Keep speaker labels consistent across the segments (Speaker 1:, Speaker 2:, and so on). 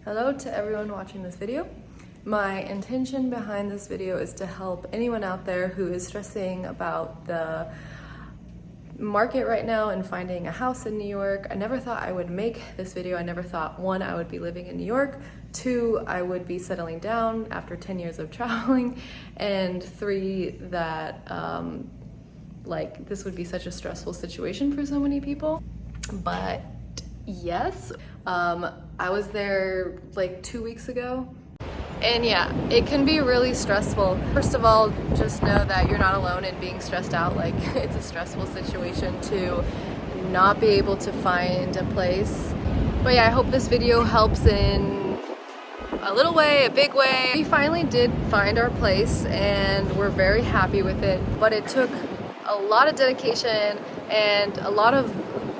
Speaker 1: Hello to everyone watching this video. My intention behind this video is to help anyone out there who is stressing about the market right now and finding a house in New York. I never thought I would make this video. I never thought, one, I would be living in New York, two, I would be settling down after 10 years of traveling, and three, that this would be such a stressful situation for so many people. But yes, I was there like 2 weeks ago. And yeah, it can be really stressful. First of all, just know that you're not alone in being stressed out. Like, it's a stressful situation to not be able to find a place. But yeah, I hope this video helps in a little way, a big way. We finally did find our place and we're very happy with it. But it took a lot of dedication and a lot of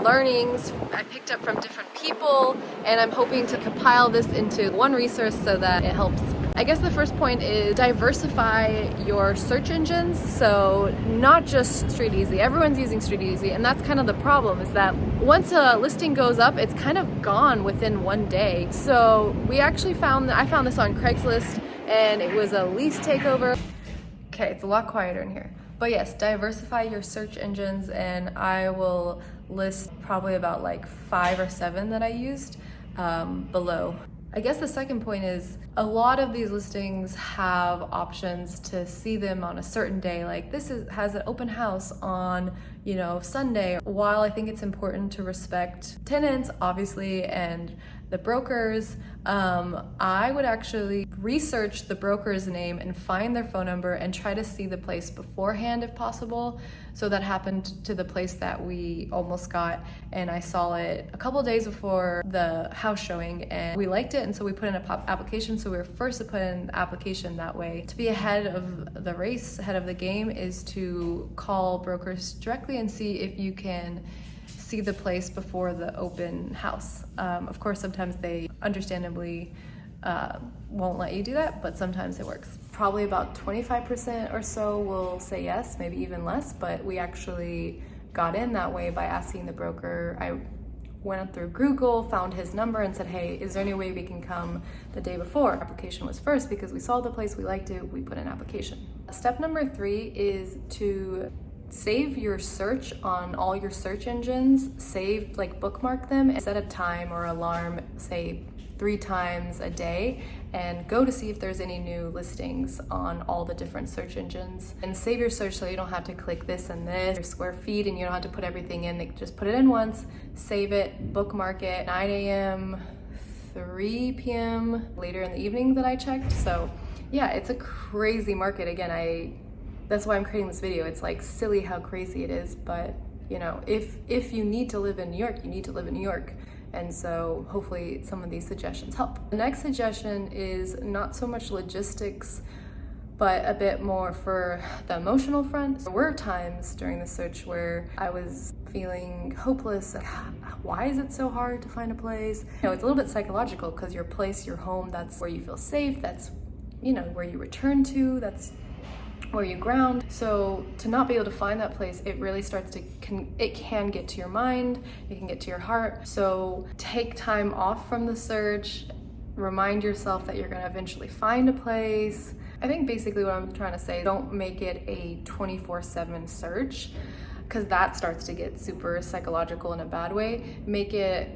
Speaker 1: learnings I picked up from different people, and I'm hoping to compile this into one resource so that it helps. I guess the first point is diversify your search engines. So not just StreetEasy, everyone's using StreetEasy, and that's kind of the problem, is that once a listing goes up, it's kind of gone within one day. So we actually I found this on Craiglist, and it was a lease takeover. Okay, it's a lot quieter in here. But yes, diversify your search engines, and I will list probably about like 5 or 7 that I used below. I guess the second point is a lot of these listings have options to see them on a certain day. Like this has an open house on, Sunday. While I think it's important to respect tenants, obviously, and the brokers, I would actually research the broker's name and find their phone number and try to see the place beforehand if possible. So that happened to the place that we almost got, and I saw it a couple days before the house showing and we liked it, and so we put in a application. So we were first to put in the application that way. To be ahead of the race, ahead of the game, is to call brokers directly and see if you can see the place before the open house. Of course, sometimes they understandably won't let you do that, but sometimes it works. Probably about 25% or so will say yes, maybe even less, but we actually got in that way by asking the broker. I went through Google, found his number, and said, hey, is there any way we can come the day before? Application was first because we saw the place, we liked it, we put in application. Step number 3 is to save your search on all your search engines. Bookmark them and set a time or alarm, say 3 times a day, and go to see if there's any new listings on all the different search engines. And save your search so you don't have to click this and this, your square feet, and you don't have to put everything in. Just put it in once, save it, bookmark it. 9 a.m., 3 p.m., later in the evening that I checked. So yeah, it's a crazy market. Again, that's why I'm creating this video. It's like silly how crazy it is, but if you need to live in New York, you need to live in New York. And so hopefully some of these suggestions help. The next suggestion is not so much logistics, but a bit more for the emotional front. There were times during the search where I was feeling hopeless. Why is it so hard to find a place? It's a little bit psychological, because your place, your home, that's where you feel safe. That's, where you return to. That's where you ground. So to not be able to find that place, it really it can get to your mind, it can get to your heart. So take time off from the search, remind yourself that you're gonna eventually find a place. I think basically what I'm trying to say, don't make it a 24/7 search, because that starts to get super psychological in a bad way. Make it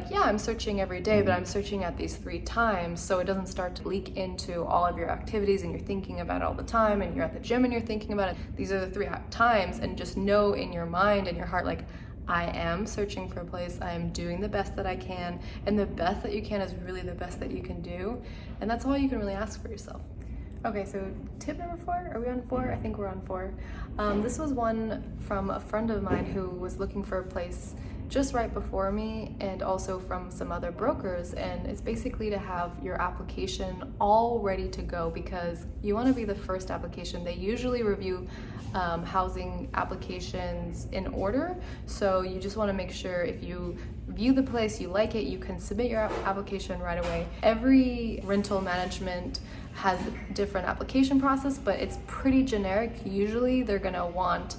Speaker 1: yeah, I'm searching every day, but I'm searching at these 3 times, so it doesn't start to leak into all of your activities and you're thinking about it all the time, and you're at the gym and you're thinking about it. These are the 3 times, and just know in your mind and your heart, I am searching for a place, I am doing the best that I can, and the best that you can is really the best that you can do, and that's all you can really ask for yourself. Okay, so tip number 4, are we on 4? I think we're on 4. This was one from a friend of mine who was looking for a place just right before me, and also from some other brokers, and it's basically to have your application all ready to go, because you want to be the first application. They usually review housing applications in order, so you just want to make sure if you view the place, you like it, you can submit your application right away. Every rental management has different application process, but it's pretty generic. Usually they're gonna want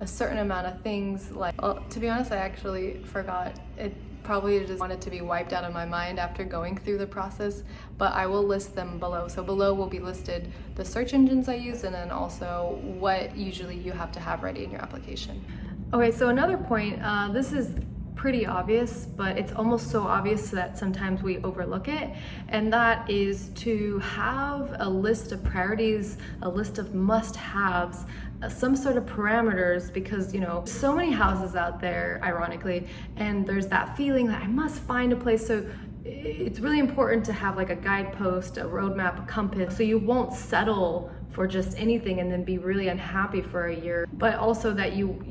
Speaker 1: a certain amount of things. To be honest, I actually forgot it. probably just want it to be wiped out of my mind after going through the process, but I will list them below. So below will be listed the search engines I use and then also what usually you have to have ready in your application. Okay, so another point, this is pretty obvious, but it's almost so obvious that sometimes we overlook it, and that is to have a list of priorities, a list of must-haves, some sort of parameters, because you know, so many houses out there, ironically, and there's that feeling that I must find a place. So it's really important to have like a guidepost, a roadmap, a compass, so you won't settle for just anything and then be really unhappy for a year, but also that you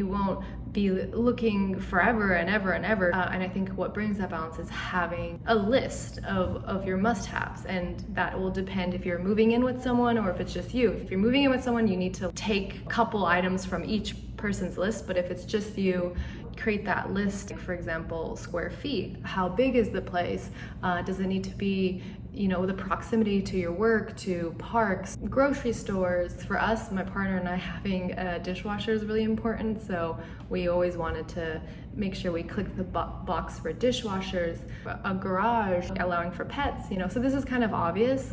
Speaker 1: won't be looking forever and ever and ever. And I think what brings that balance is having a list of your must-haves, and that will depend if you're moving in with someone or if it's just you. If you're moving in with someone, you need to take a couple items from each person's list, but if it's just you, create that list. For example, square feet. How big is the place? Does it need to be, you know, the proximity to your work, to parks, grocery stores? For us, my partner and I, having a dishwasher is really important, so we always wanted to make sure we click the box for dishwashers, a garage, allowing for pets, you know, so this is kind of obvious.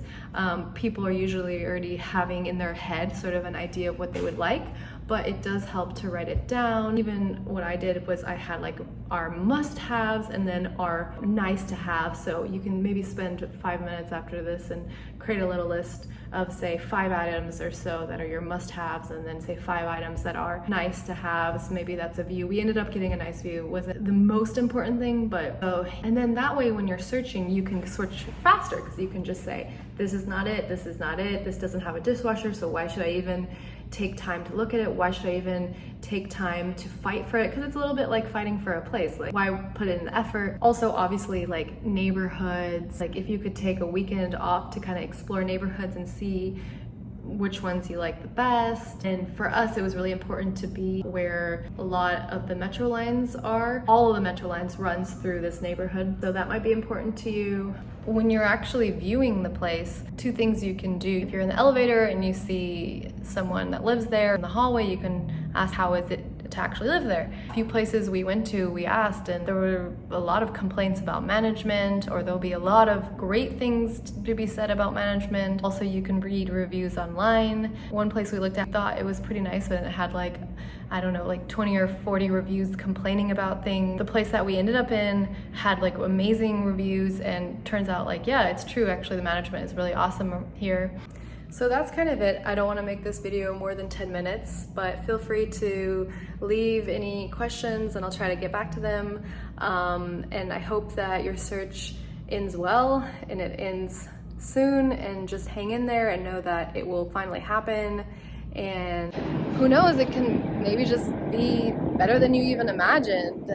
Speaker 1: People are usually already having in their head sort of an idea of what they would like, but it does help to write it down. Even what I did was I had like our must-haves and then our nice-to-have. So you can maybe spend 5 minutes after this and create a little list of say 5 items or so that are your must-haves, and then say 5 items that are nice-to-haves. Maybe that's a view. We ended up getting a nice view. Wasn't the most important thing, but and then that way when you're searching, you can search faster because you can just say, this is not it, this is not it, this doesn't have a dishwasher, so why should I even take time to look at it? Why should I even take time to fight for it? Because it's a little bit like fighting for a place. Like, why put in the effort? Also, obviously, like neighborhoods, like if you could take a weekend off to kind of explore neighborhoods and see which ones you like the best. And for us, it was really important to be where a lot of the metro lines are. All of the metro lines runs through this neighborhood, so that might be important to you. When you're actually viewing the place, 2 things you can do. If you're in the elevator and you see someone that lives there in the hallway, you can ask, how is it to actually live there? A few places we went to, we asked, and there were a lot of complaints about management, or there'll be a lot of great things to be said about management. Also, you can read reviews online. One place we looked at, thought it was pretty nice, but it had like, I don't know, like 20 or 40 reviews complaining about things. The place that we ended up in had like amazing reviews, and turns out like, yeah, it's true, actually the management is really awesome here. So that's kind of it. I don't want to make this video more than 10 minutes, but feel free to leave any questions and I'll try to get back to them. And I hope that your search ends well and it ends soon, and just hang in there and know that it will finally happen. And who knows, it can maybe just be better than you even imagined.